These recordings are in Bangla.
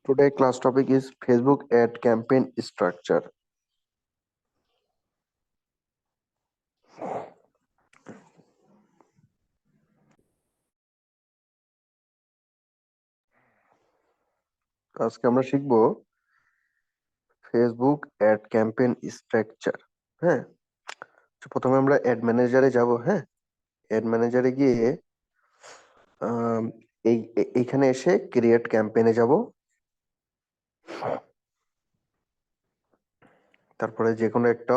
Today class topic is Facebook ad campaign structure. আজকে আমরা শিখব ফেসবুক অ্যাড ক্যাম্পেইন স্ট্রাকচার। হ্যাঁ, প্রথমে আমরা অ্যাড ম্যানেজারে যাব। হ্যাঁ, অ্যাড ম্যানেজারে গিয়ে আম, এইখানে এসে ক্রিয়েট ক্যাম্পেইনে যাব। তারপরে যে কোনো একটা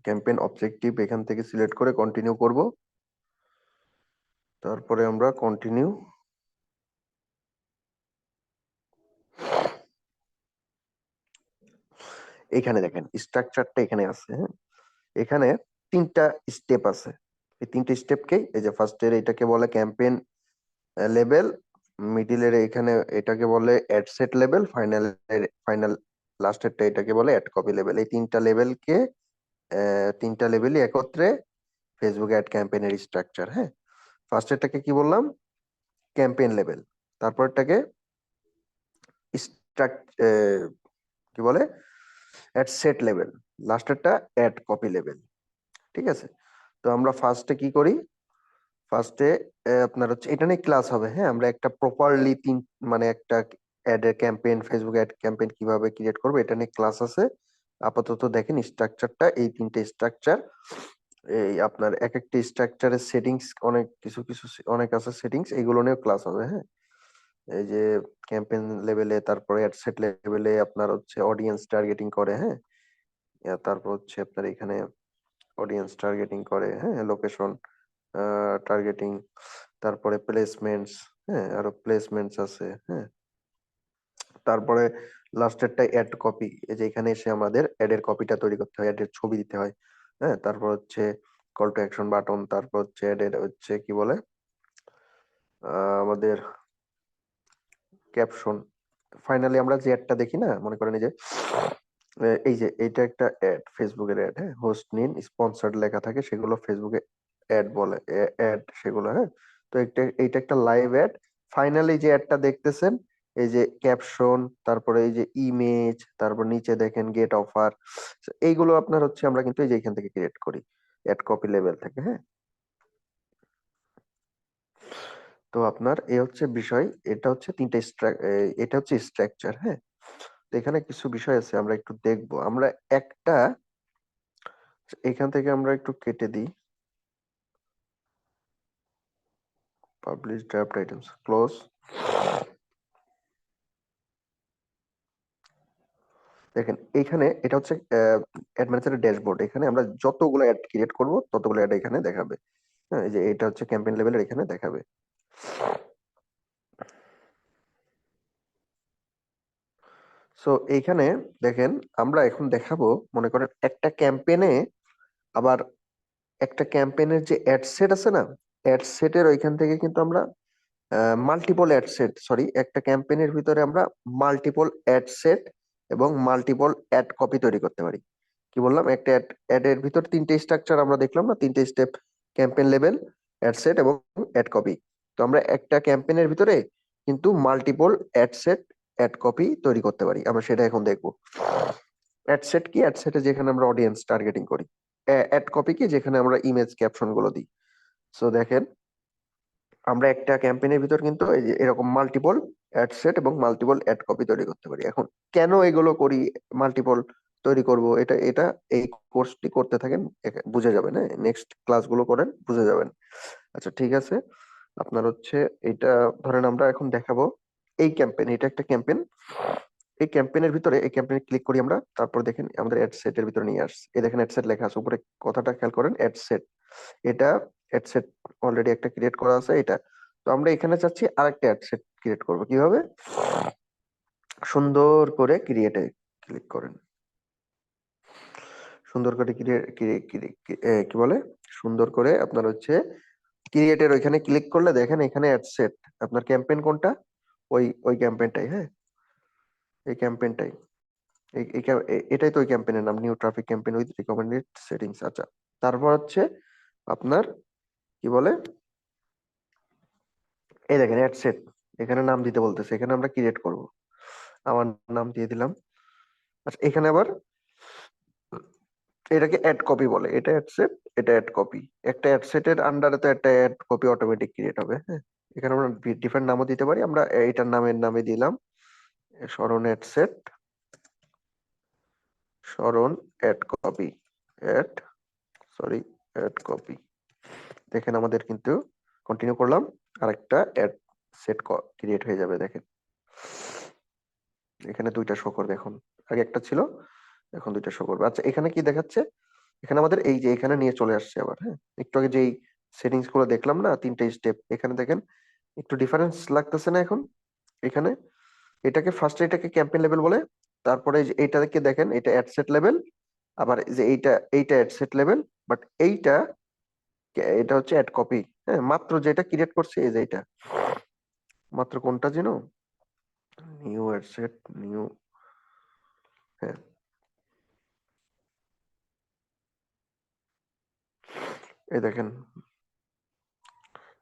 ক্যাম্পেইন অবজেক্টিভ এখান থেকে সিলেক্ট করে কন্টিনিউ করব। তারপরে আমরা কন্টিনিউ। এখানে দেখেন স্ট্রাকচারটা এখানে আছে। হ্যাঁ, এখানে তিনটা স্টেপ আছে। এই তিনটা স্টেপকেই এই যে ফার্স্টের এটাকে বলে ক্যাম্পেইন লেভেল, মিডিলের এখানে এটাকে বলে অ্যাড সেট লেভেল, ফাইনাল লাস্টেরটা এটাকে বলে অ্যাড কপি লেভেল। এই তিনটা লেভেলই একত্রে ফেসবুক অ্যাড ক্যাম্পেইনের স্ট্রাকচার। হ্যাঁ, ফার্স্টেরটাকে কি বললাম? Campaign level. তারপরটাকে কি বলে? Add set level. লাস্টেরটা অ্যাড কপি লেভেল। ঠিক আছে, তো আমরা ফার্স্টে কি করি? ফার্স্টে আপনার হচ্ছে এটা নিয়ে ক্লাস হবে। হ্যাঁ, আমরা একটা প্রপারলি মানে একটা ad campaign, Facebook ad campaign কিভাবে ক্রিয়েট করবো এটা নিয়ে ক্লাস আছে। আপাতত দেখেন স্ট্রাকচারটা, এই তিনটে স্ট্রাকচার। এই আপনার এক একটা স্ট্রাকচারের সেটিংস অনেক কিছু কিছু অনেক আছে সেটিংস, এইগুলো নিয়েও ক্লাস হবে। হ্যাঁ, এই যে ক্যাম্পেইন লেভেলে, তারপরে অ্যাড সেট লেভেলে আপনার হচ্ছে অডিয়েন্স টার্গেটিং করে। হ্যাঁ, তারপর হচ্ছে আপনার এখানে অডিয়েন্স টার্গেটিং করে। হ্যাঁ, লোকেশন টার্গেটিং, তারপরে প্লেসমেন্টস। হ্যাঁ, আরো প্লেসমেন্টস আছে। হ্যাঁ, তারপরে লাস্টেরটা অ্যাড কপি। এই যে এখানে এসে আমাদের অ্যাড এর কপিটা তৈরি করতে হয়, অ্যাড এর ছবি দিতে হয়। হ্যাঁ, তারপর হচ্ছে কল টু অ্যাকশন বাটন, তারপর হচ্ছে অ্যাড এর হচ্ছে কি বলে আমাদের ক্যাপশন। ফাইনালি আমরা যে অ্যাডটা দেখি না, মনে করেন এই যে এই যে এইটা একটা অ্যাড, ফেসবুকের অ্যাড। হ্যাঁ, হোস্ট নিন স্পন্সর্ড লেখা থাকে, সেগুলো ফেসবুকে অ্যাড বলে, অ্যাড সেগুলো। হ্যাঁ, তো এইটা একটা লাইভ অ্যাড। ফাইনালি যে অ্যাডটা দেখতেছেন, এই যে ক্যাপশন, তারপরে এই যে ইমেজ, তারপর নিচে দেখেন গেট অফার, এইগুলো আপনার হচ্ছে আমরা কিন্তু এই যে এখান থেকে ক্রিয়েট করি অ্যাড কপি লেভেল থেকে। হ্যাঁ, তো আপনার এ হচ্ছে বিষয়। এটা হচ্ছে এটা হচ্ছে স্ট্রাকচার। হ্যাঁ, তো এখানে কিছু বিষয় আছে আমরা একটু দেখবো। আমরা একটা এখান থেকে আমরা একটু কেটে দিই, পাবলিশ ড্রাফট আইটেমস, ক্লোজ। দেখেন এইখানে এটা হচ্ছে অ্যাড ম্যানেজারের ড্যাশবোর্ড। এখানে আমরা যতগুলো অ্যাড ক্রিয়েট করব ততগুলো অ্যাড এখানে দেখাবে। হ্যাঁ, এই যে এটা হচ্ছে ক্যাম্পেইন লেভেলের, এখানে দেখাবে। সো এইখানে দেখেন আমরা এখন দেখাবো, মনে করেন একটা ক্যাম্পেইনে, আবার একটা ক্যাম্পেইনের যে অ্যাড সেট আছে না, অ্যাড সেটের ওইখান থেকে কিন্তু আমরা মাল্টিপল অ্যাড সেট, সরি, একটা ক্যাম্পেইনের ভিতরে আমরা মাল্টিপল অ্যাড সেট এবং মাল্টিপল অ্যাড কপি তৈরি করতে পারি। কি বললাম? একটা অ্যাড এর ভিতর তিনটে স্ট্রাকচার আমরা দেখলাম না, তিনটে step: campaign level, ad set এবং অ্যাড কপি। তো আমরা একটা ক্যাম্পেইনের ভিতরে কিন্তু multiple ad set, ad copy তৈরি করতে পারি। আমরা সেটা এখন দেখবো। অ্যাড সেট কি? অ্যাড সেটে যেখানে আমরা অডিয়েন্স টার্গেটিং করি। অ্যাড কপি কি? যেখানে আমরা ইমেজ ক্যাপশন গুলো দিই। সো দেখেন আমরা একটা ক্যাম্পেইনের ভিতর কিন্তু এই যে এরকম মাল্টিপল অ্যাড সেট এবং মাল্টিপল অ্যাড কপি তৈরি করতে পারি। এখন কেন এগুলো করি, মাল্টিপল তৈরি করব, এটা এটা এই কোর্সটি করতে থাকেন, বুঝে যাবেন। হ্যাঁ, নেক্সট ক্লাসগুলো করেন, বুঝে যাবেন। আচ্ছা, ঠিক আছে। আপনার হচ্ছে এটা ধরেন আমরা এখন দেখাবো এই ক্যাম্পেইন, এটা একটা ক্যাম্পেইন। এই ক্যাম্পেইনের ভিতরে এই ক্যাম্পেইনে ক্লিক করি আমরা, তারপর দেখেন আমাদের অ্যাড সেটের ভিতরে নিয়ে আসছে। এই দেখেন অ্যাড সেট লেখা আছে উপরে, কথাটা খেয়াল করেন, অ্যাড সেট। এটা অ্যাড সেট অলরেডি একটা ক্রিয়েট করা আছে এটা। তো আমরা এখানে চাচ্ছি আরেকটা অ্যাড সেট ক্রিয়েট করবো। কিভাবে? সুন্দর করে ক্রিয়েটে ক্লিক করেন। সুন্দর করে কি বলে, সুন্দর করে আপনার হচ্ছে ক্রিয়েটের ওইখানে ক্লিক করলে দেখেন এখানে অ্যাড সেট। আপনার ক্যাম্পেইন কোনটা? ওই ওই ক্যাম্পেইনটাই। হ্যাঁ, এই ক্যাম্পেইনটাই, এটাই তো ওই ক্যাম্পেইনের নাম, new traffic campaign with recommended settings. আচ্ছা, তারপর হচ্ছে আপনার কি বলে, এই দেখেন অ্যাড সেট, এখানে নাম দিতে বলতেছে, এখানে আমরা ক্রিয়েট করব। আমার নাম দিয়ে দিলাম। আচ্ছা, এখানে আবার এটাকে অ্যাড কপি বলে, এটা অ্যাড সেট, এটা অ্যাড কপি। একটা অ্যাড সেটের আন্ডারে তো একটা অ্যাড কপি অটোমেটিক ক্রিয়েট হবে। হ্যাঁ, এখানে আমরা ডিফারেন্ট নামও দিতে পারি। আমরা এইটার নামে দিলাম সরণ অ্যাড সেট, সরণ add copy, add sorry add copy. দেখেন আমাদের কিন্তু কন্টিনিউ করলাম, আরেকটা অ্যাড সেট ক্রিয়েট হয়ে যাবে। দেখেন এখানে দুইটা শো করবে এখন, আগে একটা ছিল, এখন দুইটা শো করবে। আচ্ছা, এখানে কি দেখাচ্ছে? এখানে আমাদের এই যে এখানে নিয়ে চলে আসছে আবার। হ্যাঁ, একটু আগে যেই সেটিংস গুলো দেখলাম না, তিনটা স্টেপ, এখানে দেখেন একটু ডিফারেন্স লাগতেছে না এখন? এখানে এটাকে ফার্স্ট এটাকে ক্যাম্পেইন লেভেল বলে, তারপরে এই যে এইটাকে দেখেন এটা অ্যাড সেট লেভেল, আবার এই যে এইটা অ্যাড সেট লেভেল, বাট এটা হচ্ছে অ্যাড কপি। হ্যাঁ, মাত্র যেটা ক্রিয়েট করছে এই যে এটা, মাত্র কোনটা যেন নিউ অ্যাড সেট, নিউ, হ্যাঁ এই দেখেন,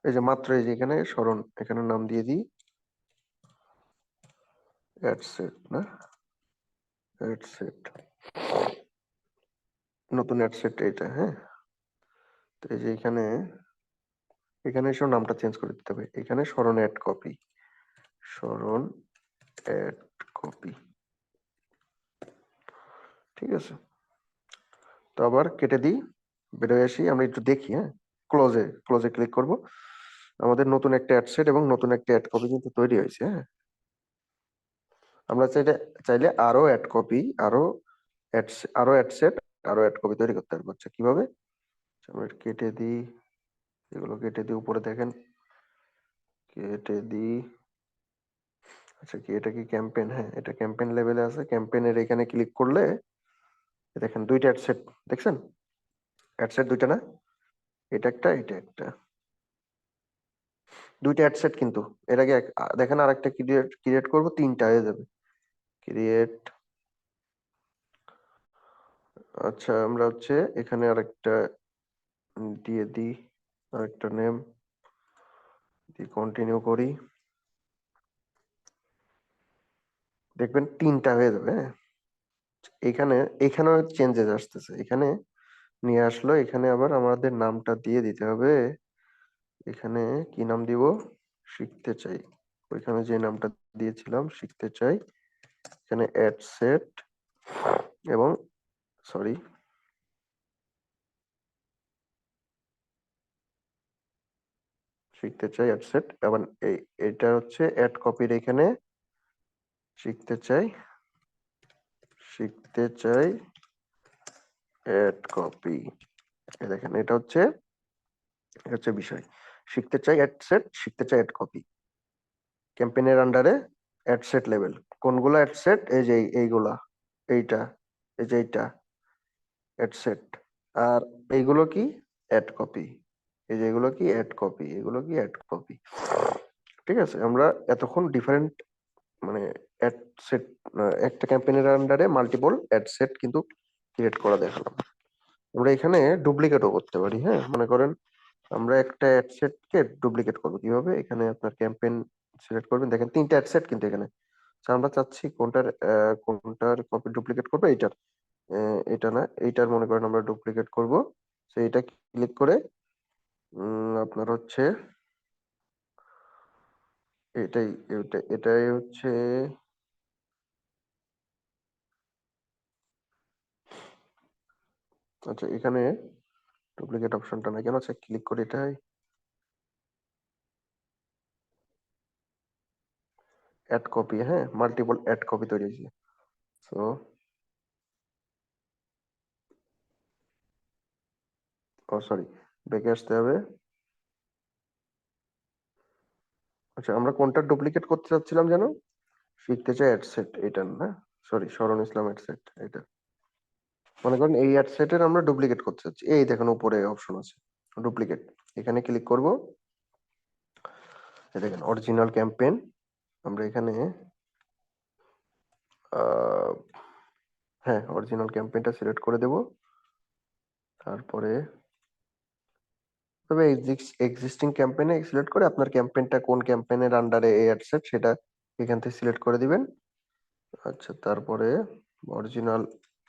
এই যে মাত্র এই যে এখানে সরণ, এখানে নাম দিয়ে দিই অ্যাড সেট, না অ্যাড সেট, নতুন অ্যাড সেট এটা। হ্যাঁ, তো এই যে এখানে, এখানে এসে নামটা চেঞ্জ করে দিতে হবে, এখানে সরণ অ্যাড কপি, সরণ অ্যাড কপি। ঠিক আছে, তো আবার কেটে দিই, বেরোয় আসি, আমরা একটু দেখি। হ্যাঁ, ক্লোজে ক্লিক করব, আমাদের নতুন একটা অ্যাড সেট এবং নতুন একটা অ্যাড কপি কিন্তু তৈরি হয়েছে। হ্যাঁ, আমরা চাইলে আরো অ্যাড কপি, আরো আরো অ্যাড সেট, আরো অ্যাড কপি তৈরি করতে পারবো। আচ্ছা, কিভাবে? আমরা কেটে দিই, এগুলো কেটে দিই, উপরে দেখেন কেটে দিই। আচ্ছা, কি এটা কি ক্যাম্পেইন? হ্যাঁ, এটা ক্যাম্পেইন লেভেলে আছে। ক্যাম্পেইনের এখানে ক্লিক করলে দেখেন দুইটা অ্যাড সেট, দেখছেন অ্যাড সেট দুইটা না, এটা একটা, এটা একটা, দুইটা অ্যাড সেট কিন্তু। এর আগে দেখেন আরেকটা ক্রিয়েট ক্রিয়েট করবো, তিনটা হয়ে যাবে ক্রিয়েট। আচ্ছা, আমরা হচ্ছে এখানে আরেকটা দিয়ে দিই, আরেকটা নেম দিয়ে কন্টিনিউ করি, দেখবেন তিনটা হয়ে যাবে। হ্যাঁ, এখানে এখানেও চেঞ্জেস আসতেছে, এখানে নিয়ে আসলো। এখানে আবার আমাদের নামটা দিয়ে দিতে হবে। এখানে কি নাম দিব? শিখতে চাই। ওইখানে যে নামটা দিয়েছিলাম শিখতে চাই, এখানে অ্যাড সেট এবং সরি শিখতে চাই অ্যাড সেট, এবং এটা হচ্ছে অ্যাড কপির এখানে শিখতে চাই, শিখতে চাই অ্যাড কপি। দেখেন এটা হচ্ছে বিষয়, শিখতে চাই অ্যাড সেট, শিখতে চাই অ্যাড কপি, ক্যাম্পেইনের আন্ডারে অ্যাড সেট লেভেল। কোনগুলো অ্যাড সেট? এই যে এইগুলা, এইটা, এই যে এইটা অ্যাড সেট, আর এইগুলো কি অ্যাড কপি, এই যে এগুলো কি অ্যাড কপি, এগুলো কি অ্যাড কপি। ঠিক আছে, আমরা এতক্ষণ ডিফারেন্ট মানে অ্যাড সেট, একটা ক্যাম্পেইনের আন্ডারে মাল্টিপল অ্যাড সেট কিন্তু ক্রিয়েট করা দেখালাম। আমরা এখানে ডুপ্লিকেটও করতে পারি। হ্যাঁ, মনে করেন আমরা একটা অ্যাড সেটকে ডুপ্লিকেট করবো কিভাবে? এখানে আপনার ক্যাম্পেইন সিলেক্ট করবেন, দেখেন তিনটা অ্যাড সেট কিন্তু এখানে। তো আমরা চাচ্ছি কোনটার কপি ডুপ্লিকেট করবো, এইটার, এটা না, এইটার মনে করেন আমরা ডুপ্লিকেট করব। তো এটা ক্লিক করে আপনার হচ্ছে এটাই হচ্ছে, আচ্ছা এখানে ডুপ্লিকেট অপশনটা নাই কেন? আচ্ছা, ক্লিক করে এটাই অ্যাড কপি। হ্যাঁ, মাল্টিপল অ্যাড কপি তৈরি হয়েছে। তো ও সরি, ব্যাকে আসতে হবে। আচ্ছা, আমরা কোনটা ডুপ্লিকেট করতে চাচ্ছিলাম যেন? শিখতে চাই অ্যাড সেট, এটা না, সরি শরণ ইসলাম অ্যাড সেট এটা। মনে করেন এই অ্যাড সেটের আমরা ডুপ্লিকেট করতে চাচ্ছি, এই দেখেন উপরে অপশন আছে ডুপ্লিকেট, এখানে ক্লিক করব। এই দেখেন অরিজিনাল ক্যাম্পেইন, আমরা এখানে আহ হ্যাঁ অরিজিনাল ক্যাম্পেইনটা সিলেক্ট করে দেব। তারপরে তবে এক্সিস্টিং ক্যাম্পেইনে সিলেক্ট করে আপনার ক্যাম্পেইনটা কোন ক্যাম্পেইনের আন্ডারে এই অ্যাড সেট সেটা এখান থেকে সিলেক্ট করে দিবেন। আচ্ছা, তারপরে অরিজিনাল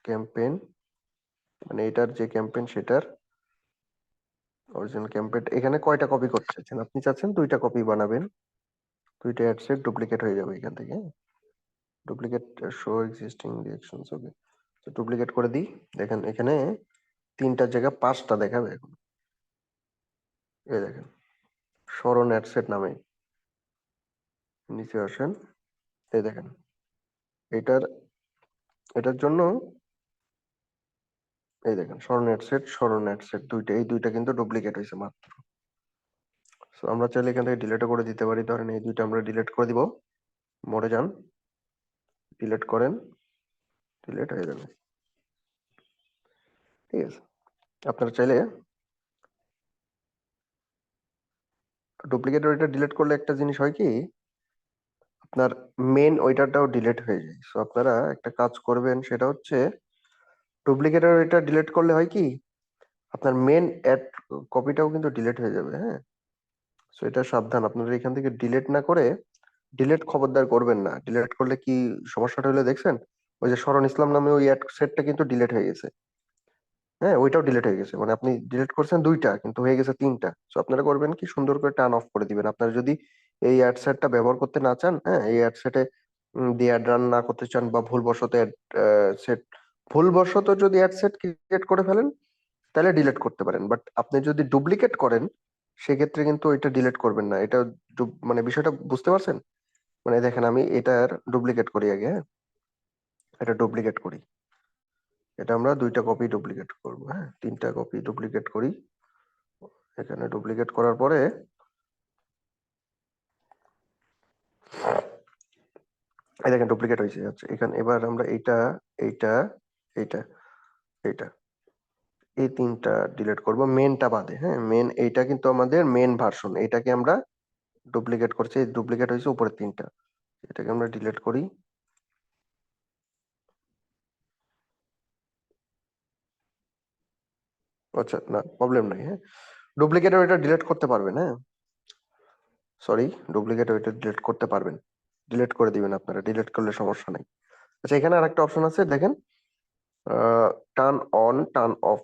ক্যাম্পেইন, মানে এটার যে ক্যাম্পেইন সেটার অরিজিনাল ক্যাম্পেইন এখানে কয়টা কপি করতে চাচ্ছেন? আপনি চাচ্ছেন 2টা কপি বানাবেন, 2টা অ্যাডসেট ডুপ্লিকেট হয়ে যাবে এখান থেকে। ডুপ্লিকেট শো এক্সিস্টিং রিঅ্যাকশনস, ওকে। তো ডুপ্লিকেট করে দিই। দেখেন এখানে 3টার জায়গায় 5টা দেখাবে এখন। এই দেখেন, স্মরণ অ্যাডসেট নামে। নিচে আসেন, এই দেখেন এটার এটার জন্য এই দেখেন স্মরণ অ্যাডসেট দুইটা, এই দুইটা কিন্তু ডুপ্লিকেট হয়েছে মাত্র। সো আমরা চাইলে এখান থেকে ডিলিটও করে দিতে পারি। ধরেন এই দুইটা আমরা ডিলিট করে দিব। মোডে যান, ডিলিট করেন, ডিলিট হয়ে যাবে। ঠিক আছে, আপনারা চাইলে ডুপ্লিকেট ওইটা ডিলিট করলে একটা জিনিস হয় কি, আপনার মেন ওইটাটাও ডিলিট হয়ে যায়। সো আপনারা একটা কাজ করবেন, সেটা হচ্ছে ডুপ্লিকেটের ওইটা ডিলিট করলে হয় কি, আপনার মেন অ্যাড কপিটাও কিন্তু ডিলিট হয়ে যাবে। হ্যাঁ, সো এটা সাবধান, আপনারা এখান থেকে ডিলিট না করে, ডিলিট খবরদার করবেন না। ডিলিট করলে কি সমস্যাটা হলো দেখছেন, ওই যে শরণ ইসলাম নামে ওই অ্যাড সেটটা কিন্তু ডিলিট হয়ে গেছে। হ্যাঁ, ওইটাও ডিলিট হয়ে গেছে, মানে আপনি ডিলিট করছেন 2টা কিন্তু হয়ে গেছে 3টা। সো আপনারা করবেন কি, সুন্দর করে টার্ন অফ করে দিবেন। আপনারা যদি এই অ্যাড সেটটা ব্যবহার করতে না চান, হ্যাঁ, এই অ্যাড সেটে দিয়ে অ্যাড রান না করতে চান, বা ভুলবশত অ্যাড সেট, ভুলবশত যদি অ্যাড সেট ক্রিয়েট করে ফেলেন তাহলে ডিলিট করতে পারেন। বাট আপনি যদি ডুপ্লিকেট করেন সেক্ষেত্রে কিন্তু এটা ডিলিট করবেন না। এটা মানে বিষয়টা বুঝতে পারছেন? মানে দেখেন আমি এটার ডুপ্লিকেট করি আগে। হ্যাঁ, এটা ডুপ্লিকেট করি। এটা আমরা 2টা কপি ডুপ্লিকেট করব। হ্যাঁ, 3টা কপি ডুপ্লিকেট করি। এখানে ডুপ্লিকেট করার পরে এই দেখেন ডুপ্লিকেট হয়েছে। আচ্ছা, এখানে এবার আমরা এইটা, এইটা, এইটা, এইটা, এই 3টা ডিলিট করব, মেনটা বাদে। হ্যাঁ, মেন এইটা কিন্তু আমাদের মেন ভার্সন, এটাকে আমরা ডুপ্লিকেট করছি। এই ডুপ্লিকেট হয়েছে উপরের 3টা, এটাকে আমরা ডিলিট করি। আচ্ছা, না প্রবলেম নাই। হ্যাঁ, ডুপ্লিকেট ওইটা ডিলিট করতে পারবেন। হ্যাঁ, সরি, ডুপ্লিকেট ওইটা ডিলিট করতে পারবেন, ডিলিট করে দিবেন আপনারা, ডিলিট করলে সমস্যা নাই। আচ্ছা, এখানে আরেকটা অপশন আছে দেখেন, টার্ন অন টার্ন অফ।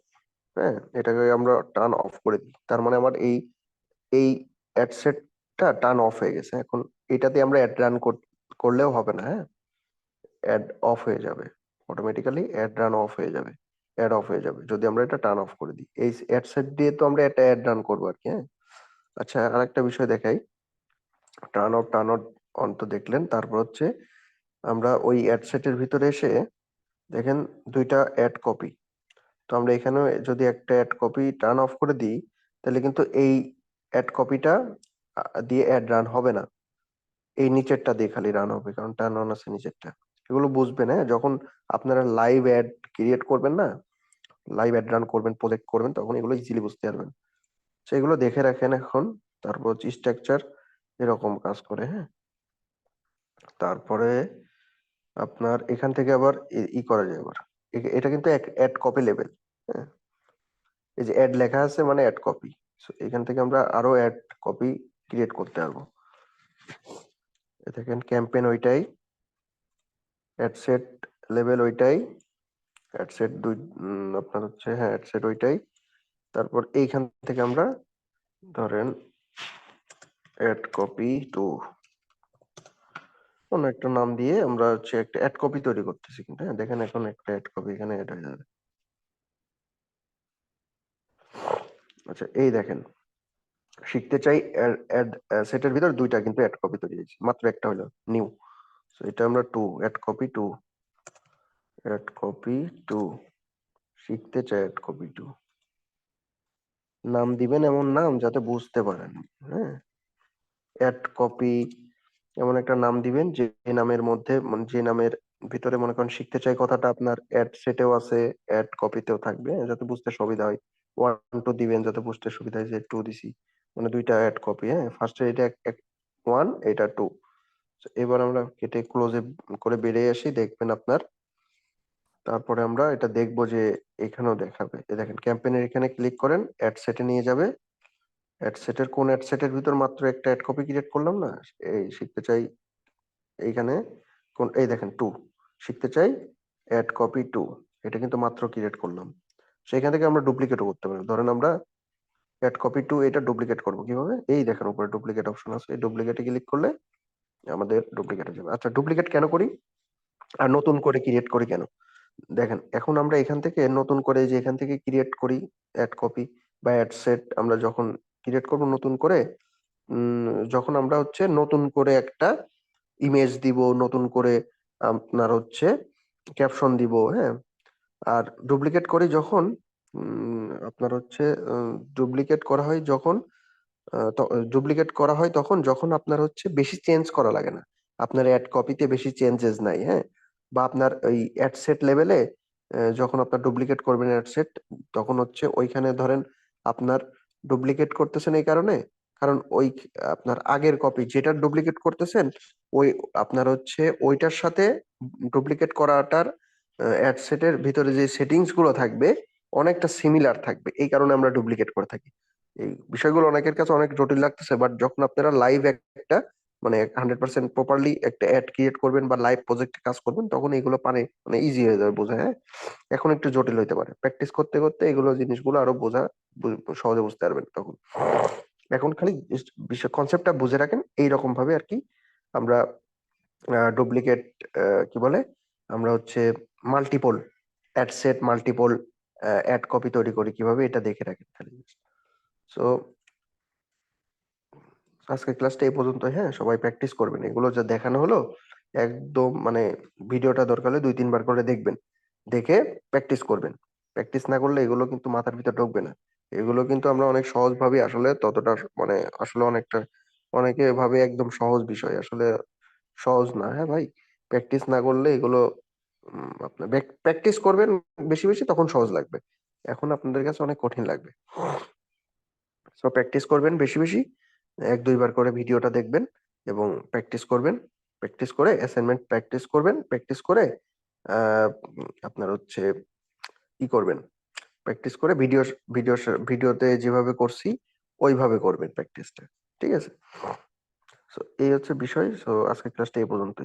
হ্যাঁ, এটাকে আমরা টার্ন অফ করে দিই, তার মানে আমার এই এই অ্যাড সেটটা টার্ন অফ হয়ে গেছে। এখন এটাতে আমরা অ্যাড রান করলেও হবে না। হ্যাঁ, অ্যাড অফ হয়ে যাবে, অটোমেটিক্যালি অ্যাড রান অফ হয়ে যাবে, অ্যাড অফ হয়ে যাবে যদি আমরা এটা টার্ন অফ করে দিই। এই অ্যাড সেট দিয়ে তো আমরা একটা অ্যাড রান করবো আর কি। হ্যাঁ, আচ্ছা, আরেকটা বিষয় দেখাই। টার্ন অফ অন তো দেখলেন, তারপর হচ্ছে আমরা ওই অ্যাড সেটের ভিতরে এসে দেখেন 2টা অ্যাড কপি। তো আমরা এখানে যদি একটা অ্যাড কপি টার্ন অফ করে দিই তাহলে কিন্তু এই অ্যাড কপিটা দিয়ে অ্যাড রান হবে না, এই নিচেরটা দিয়ে খালি রান হবে, কারণ টার্ন অন আছে নিচেরটা। এগুলো বুঝবেন। হ্যাঁ, যখন আপনারা লাইভ অ্যাড ক্রিয়েট করবেন না, লাইভ অ্যাড রান করবেন, প্রজেক্ট করবেন, তখন এগুলো ইজিলি বুঝতে পারবেন। সেগুলো দেখে রাখেন এখন। তারপর হচ্ছে স্ট্রাকচার এরকম কাজ করে। হ্যাঁ, তারপরে আপনার এখান থেকে আবার ই করা যায় আবার, এটা কিন্তু অ্যাড কপি লেভেল। হ্যাঁ, এই যে অ্যাড লেখা আছে মানে অ্যাড কপি। এখান থেকে আমরা আরো অ্যাড কপি ক্রিয়েট করতে পারবো। দেখেন ক্যাম্পেইন ওইটাই, অ্যাড সেট লেভেল ওইটাই, অ্যাড সেট দুই, আপনার হচ্ছে, হ্যাঁ, অ্যাড সেট ওইটাই। তারপর এইখান থেকে আমরা ধরেন অ্যাড কপি টু, অন্য একটা নাম দিয়ে আমরা হচ্ছে একটা অ্যাড কপি তৈরি করতেছি কিন্তু। হ্যাঁ, দেখেন এখন একটা অ্যাড কপি এখানে অ্যাড হয়ে যাবে। আচ্ছা, এই দেখেন, শিখতে চাই অ্যাড সেটের ভিতর 2টা কিন্তু অ্যাড কপি তৈরি হয়েছে, মাত্র একটা হলো নিউ। এটা আমরা two, add copy two, add copy two, শিখতে চাই অ্যাড কপি টু। নাম দিবেন এমন নাম যাতে বুঝতে পারেন। হ্যাঁ, অ্যাড কপি এমন একটা নাম দিবেন যে নামের মধ্যে, মানে যে নামের ভিতরে মনে করেন শিখতে চাই কথাটা আপনার অ্যাড সেটেও আছে, অ্যাড কপিতেও থাকবে, যাতে বুঝতে সুবিধা হয়। 1 2 দিবেন যাতে বুঝতে সুবিধা হয় যে 2 দিছি, মানে 2টা অ্যাড কপি। হ্যাঁ, ফার্স্টে এটা 1, এটা 2। এবার আমরা কেটে ক্লোজে করে বেরিয়ে আসি, দেখবেন আপনার। তারপরে আমরা এটা দেখবো যে এখানেও দেখাবে। দেখেন ক্যাম্পেইনের এখানে ক্লিক করেন, অ্যাড সেটে নিয়ে যাবে। অ্যাড সেটের কোন অ্যাড সেটের ভিতর মাত্র একটা অ্যাড কপি ক্রিয়েট করলাম না, এই শিখতে চাই এইখানে কোন, এই দেখেন 2। শিখতে চাই অ্যাড কপি টু, এটা কিন্তু মাত্র ক্রিয়েট করলাম। সেখান থেকে আমরা ডুপ্লিকেটও করতে পারি। ধরেন আমরা অ্যাড কপি টু এটা ডুপ্লিকেট করবো কিভাবে, এই দেখেন উপরে ডুপ্লিকেট অপশন আছে, এই ডুপ্লিকেটে ক্লিক করলে আমাদের ডুপ্লিকেট হয়ে যাবে। আচ্ছা ডুপ্লিকেট কেন করি আর নতুন করে ক্রিয়েট করি কেন, দেখেন এখন আমরা এখান থেকে নতুন করে যে এখান থেকে ক্রিয়েট করি অ্যাড কপি বা অ্যাড সেট, আমরা যখন ক্রিয়েট করব নতুন করে, যখন আমরা হচ্ছে নতুন করে একটা ইমেজ দিব, নতুন করে আপনার হচ্ছে ক্যাপশন দিব, হ্যাঁ। আর ডুপ্লিকেট করি যখন আপনার হচ্ছে ডুপ্লিকেট করা হয় যখন ডুপ্লিকেট করা হয় তখন যখন আপনার হচ্ছে বেশি চেঞ্জ করা লাগে না, আপনার অ্যাড কপিতে বেশি চেঞ্জেস নাই, হ্যাঁ। বা আপনার ওই অ্যাড সেট লেভেলে যখন আপনার ডুপ্লিকেট করবেন অ্যাড সেট, তখন হচ্ছে ওইখানে ধরেন আপনার ডুপ্লিকেট করতেছেন এই কারণে, কারণ ওই আপনার আগের কপি যেটা ডুপ্লিকেট করতেছেন ওই আপনার হচ্ছে ওইটার সাথে ডুপ্লিকেট করাটার অ্যাড সেটের ভিতরে যে সেটিংস গুলো থাকবে অনেকটা সিমিলার থাকবে, এই কারণে আমরা ডুপ্লিকেট করে থাকি। এই বিষয়গুলো অনেকের কাছে অনেক জটিল লাগতেছে, বাট যখন আপনারা লাইভ একটা মানে 100% প্রপারলি একটা অ্যাড ক্রিয়েট করবেন বা লাইভ প্রজেক্টে কাজ করবেন তখন এগুলো মানে ইজি হয়ে যাবে বোঝা, হ্যাঁ। এখন একটু জটিল হইতে পারে, প্র্যাকটিস করতে করতে এগুলো জিনিসগুলো আরো বোঝা সহজে বুঝতে পারবেন তখন। এখন খালি বিষয় কনসেপ্টটা বুঝে রাখেন এইরকম ভাবে আর কি আমরা ডুপ্লিকেট কি বলে আমরা হচ্ছে multiple ad set, multiple ad copy তৈরি করি কিভাবে, এটা দেখে রাখেন খালি। সো আজকের ক্লাসটা এই পর্যন্ত, হ্যাঁ। সবাই প্র্যাকটিস করবেন, এগুলো যা দেখানো হলো একদম মানে ভিডিওটা দরকার হলে 2-3 বার করে দেখবেন, দেখে প্র্যাকটিস করবেন। প্র্যাকটিস না করলে এগুলো কিন্তু মাথার ভিতর ঢুকবে না। এগুলো কিন্তু আমরা অনেক সহজ ভাবে আসলে ততটা মানে আসলে অনেকটা অনেকে ভাবে একদম সহজ বিষয়, আসলে সহজ না, হ্যাঁ ভাই। প্র্যাকটিস না করলে এগুলো আপনার প্র্যাকটিস করবেন বেশি বেশি তখন সহজ লাগবে, এখন আপনাদের কাছে অনেক কঠিন লাগবে। সো প্র্যাকটিস করবেন বেশি বেশি, 1-2 বার করে ভিডিওটা দেখবেন এবং প্র্যাকটিস করবেন। প্র্যাকটিস করে অ্যাসাইনমেন্ট প্র্যাকটিস করবেন, প্র্যাকটিস করে আপনার হচ্ছে কি করবেন, প্র্যাকটিস করে ভিডিও ভিডিওতে যেভাবে করছি ওইভাবে করবেন প্র্যাকটিসটা, ঠিক আছে। সো এই হচ্ছে বিষয়। সো আজকের ক্লাসটা এই পর্যন্ত।